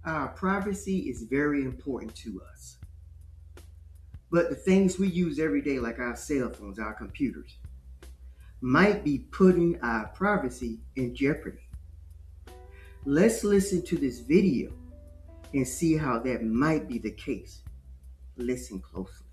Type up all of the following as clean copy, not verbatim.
Our privacy is very important to us. But the things we use every day, like our cell phones, our computers, might be putting our privacy in jeopardy. Let's listen to this video and see how that might be the case. Listen closely.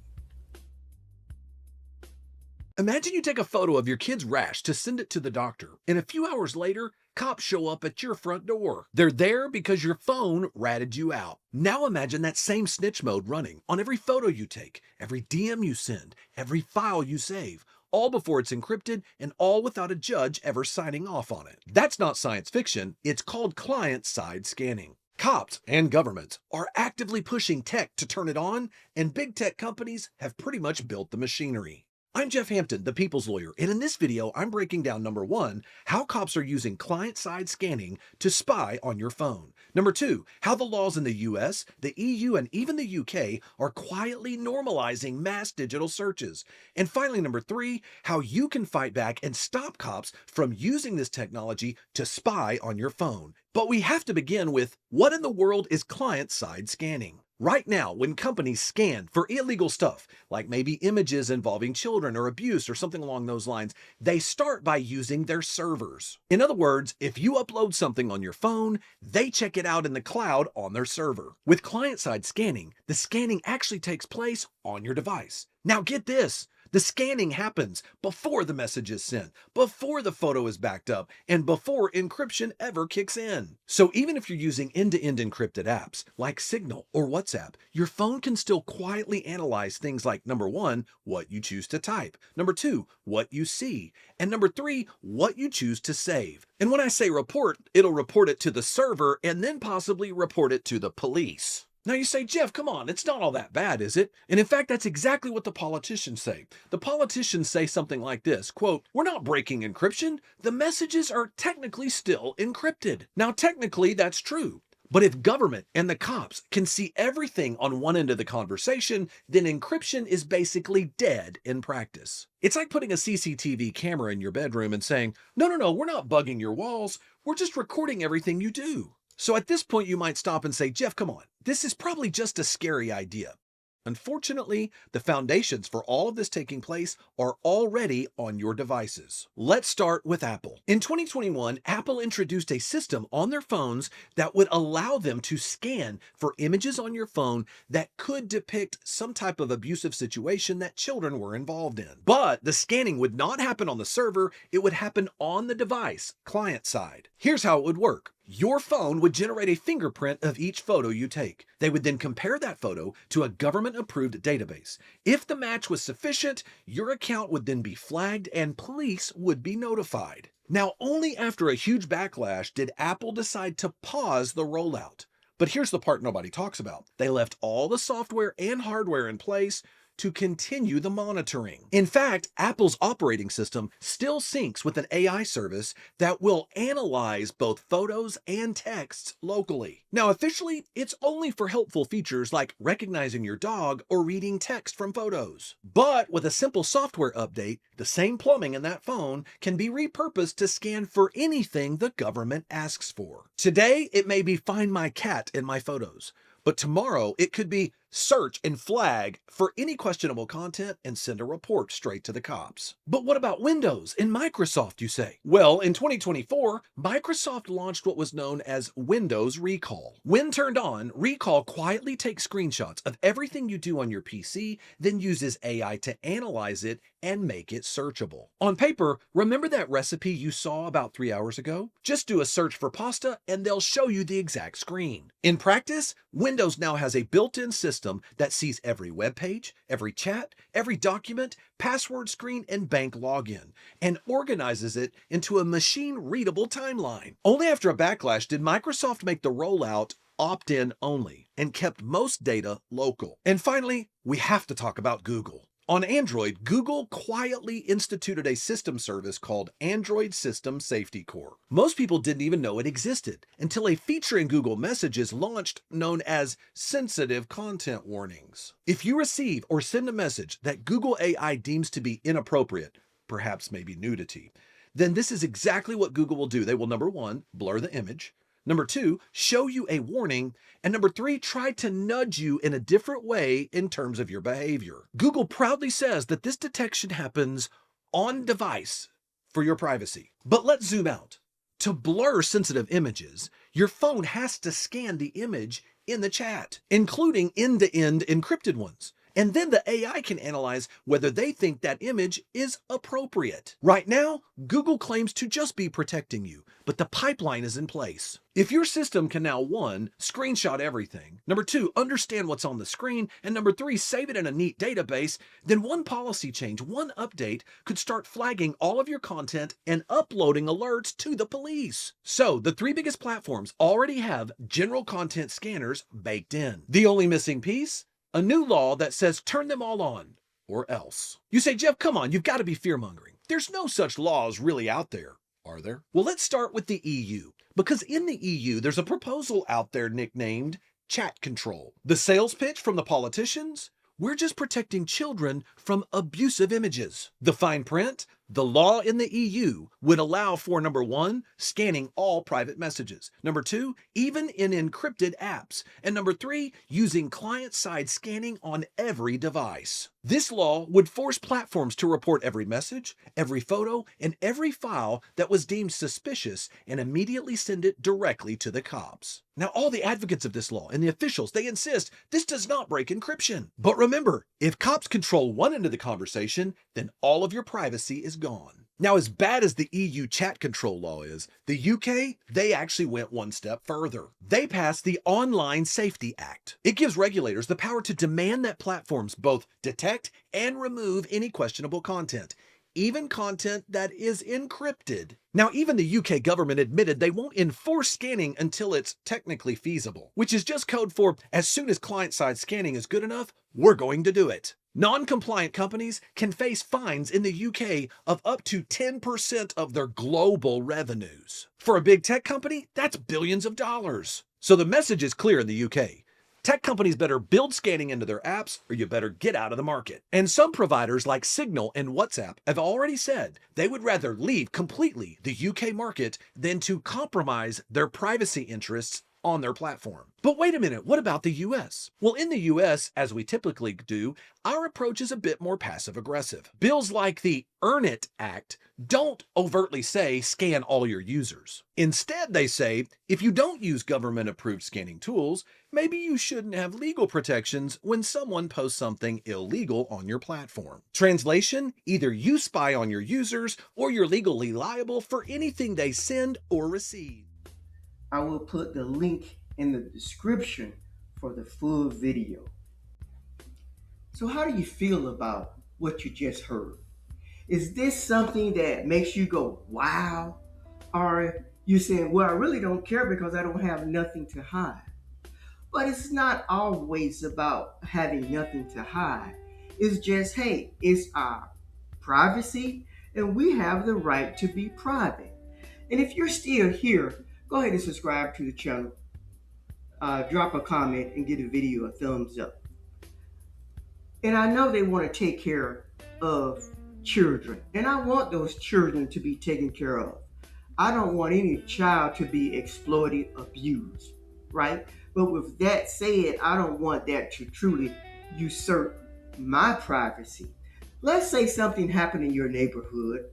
Imagine you take a photo of your kid's rash to send it to the doctor, and a few hours later, cops show up at your front door. They're there because your phone ratted you out. Now imagine that same snitch mode running on every photo you take, every DM you send, every file you save, all before it's encrypted and all without a judge ever signing off on it. That's not science fiction, it's called client-side scanning. Cops and governments are actively pushing tech to turn it on, and big tech companies have pretty much built the machinery. I'm Jeff Hampton, the People's Lawyer, and in this video, I'm breaking down number 1, how cops are using client-side scanning to spy on your phone. Number 2, how the laws in the US, the EU, and even the UK are quietly normalizing mass digital searches. And finally, number 3, how you can fight back and stop cops from using this technology to spy on your phone. But we have to begin with, what in the world is client-side scanning? Right now, when companies scan for illegal stuff, like maybe images involving children or abuse or something along those lines, they start by using their servers. In other words, if you upload something on your phone, they check it out in the cloud on their server. With client-side scanning, the scanning actually takes place on your device. Now get this. The scanning happens before the message is sent, before the photo is backed up, and before encryption ever kicks in. So even if you're using end-to-end encrypted apps like Signal or WhatsApp, your phone can still quietly analyze things like number 1, what you choose to type, number 2, what you see, and number 3, what you choose to save. And when I say report, it'll report it to the server and then possibly report it to the police. Now you say, Jeff, come on, it's not all that bad, is it? And in fact, that's exactly what the politicians say. The politicians say something like this, quote, "We're not breaking encryption. The messages are technically still encrypted." Now, technically, that's true. But if government and the cops can see everything on one end of the conversation, then encryption is basically dead in practice. It's like putting a CCTV camera in your bedroom and saying, no, we're not bugging your walls. We're just recording everything you do. So at this point, you might stop and say, Jeff, come on, this is probably just a scary idea. Unfortunately, the foundations for all of this taking place are already on your devices. Let's start with Apple. In 2021, Apple introduced a system on their phones that would allow them to scan for images on your phone that could depict some type of abusive situation that children were involved in. But the scanning would not happen on the server, it would happen on the device, client side. Here's how it would work. Your phone would generate a fingerprint of each photo you take. They would then compare that photo to a government-approved database. If the match was sufficient, your account would then be flagged and police would be notified. Now, only after a huge backlash did Apple decide to pause the rollout. But here's the part nobody talks about. They left all the software and hardware in place to continue the monitoring. In fact, Apple's operating system still syncs with an AI service that will analyze both photos and texts locally. Now, officially, it's only for helpful features like recognizing your dog or reading text from photos. But with a simple software update, the same plumbing in that phone can be repurposed to scan for anything the government asks for. Today, it may be find my cat in my photos. But tomorrow, it could be search and flag for any questionable content and send a report straight to the cops. But what about Windows and Microsoft, you say? Well, in 2024, Microsoft launched what was known as Windows Recall. When turned on, Recall quietly takes screenshots of everything you do on your PC, then uses AI to analyze it and make it searchable. On paper, remember that recipe you saw about 3 hours ago? Just do a search for pasta and they'll show you the exact screen. In practice, Windows now has a built-in system that sees every web page, every chat, every document, password screen, and bank login, and organizes it into a machine-readable timeline. Only after a backlash did Microsoft make the rollout opt-in only and kept most data local. And finally, we have to talk about Google. On Android, Google quietly instituted a system service called Android System Safety Core. Most people didn't even know it existed until a feature in Google Messages launched known as sensitive content warnings. If you receive or send a message that Google AI deems to be inappropriate, perhaps maybe nudity, then this is exactly what Google will do. They will, number 1, blur the image. Number 2, show you a warning. And number 3, try to nudge you in a different way in terms of your behavior. Google proudly says that this detection happens on device for your privacy. But let's zoom out. To blur sensitive images, your phone has to scan the image in the chat, including end-to-end encrypted ones. And then the AI can analyze whether they think that image is appropriate. Right now, Google claims to just be protecting you, but the pipeline is in place. If your system can now 1, screenshot everything, number 2, understand what's on the screen, and number 3, save it in a neat database, then one policy change, one update could start flagging all of your content and uploading alerts to the police. So the 3 biggest platforms already have general content scanners baked in. The only missing piece? A new law that says turn them all on, or else. You say, Jeff, come on, you've got to be fear-mongering. There's no such laws really out there, are there? Well, let's start with the EU, because in the EU, there's a proposal out there nicknamed chat control. The sales pitch from the politicians? We're just protecting children from abusive images. The fine print? The law in the EU would allow for, number 1, scanning all private messages. Number 2, even in encrypted apps. And number 3, using client-side scanning on every device. This law would force platforms to report every message, every photo, and every file that was deemed suspicious and immediately send it directly to the cops. Now, all the advocates of this law and the officials, they insist this does not break encryption. But remember, if cops control one end of the conversation, then all of your privacy is gone. Now, as bad as the EU chat control law is, the UK, they actually went one step further. They passed the Online Safety Act. It gives regulators the power to demand that platforms both detect and remove any questionable content, even content that is encrypted. Now, even the UK government admitted they won't enforce scanning until it's technically feasible, which is just code for as soon as client-side scanning is good enough, we're going to do it. Non-compliant companies can face fines in the UK of up to 10% of their global revenues. For a big tech company, that's billions of dollars. So the message is clear in the UK. Tech companies better build scanning into their apps or you better get out of the market. And some providers like Signal and WhatsApp have already said they would rather leave completely the UK market than to compromise their privacy interests on their platform. But wait a minute, what about the US? Well, in the US, as we typically do, our approach is a bit more passive-aggressive. Bills like the Earn It Act don't overtly say scan all your users. Instead, they say if you don't use government-approved scanning tools, maybe you shouldn't have legal protections when someone posts something illegal on your platform. Translation, either you spy on your users or you're legally liable for anything they send or receive. I will put the link in the description for the full video. So how do you feel about what you just heard? Is this something that makes you go, wow? Or you saying, well, I really don't care because I don't have nothing to hide? But it's not always about having nothing to hide. It's just, hey, it's our privacy and we have the right to be private. And if you're still here, go ahead and subscribe to the channel. Drop a comment and give the video a thumbs up. And I know they want to take care of children. And I want those children to be taken care of. I don't want any child to be exploited, abused, right? But with that said, I don't want that to truly usurp my privacy. Let's say something happened in your neighborhood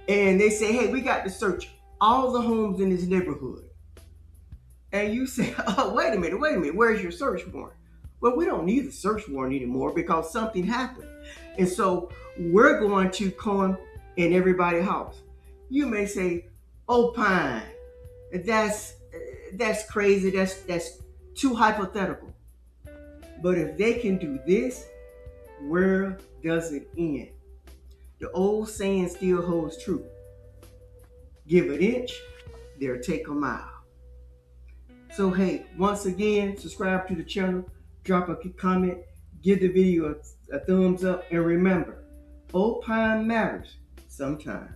and they say, hey, we got to search all the homes in this neighborhood. And you say, oh, wait a minute, where's your search warrant? Well, we don't need the search warrant anymore because something happened. And so we're going to come in everybody's house. You may say, oh, Pine, that's crazy, that's too hypothetical. But if they can do this, where does it end? The old saying still holds true. Give an inch, they'll take a mile. So hey, once again, subscribe to the channel, drop a comment, give the video a thumbs up, and remember, old Pine matters sometimes.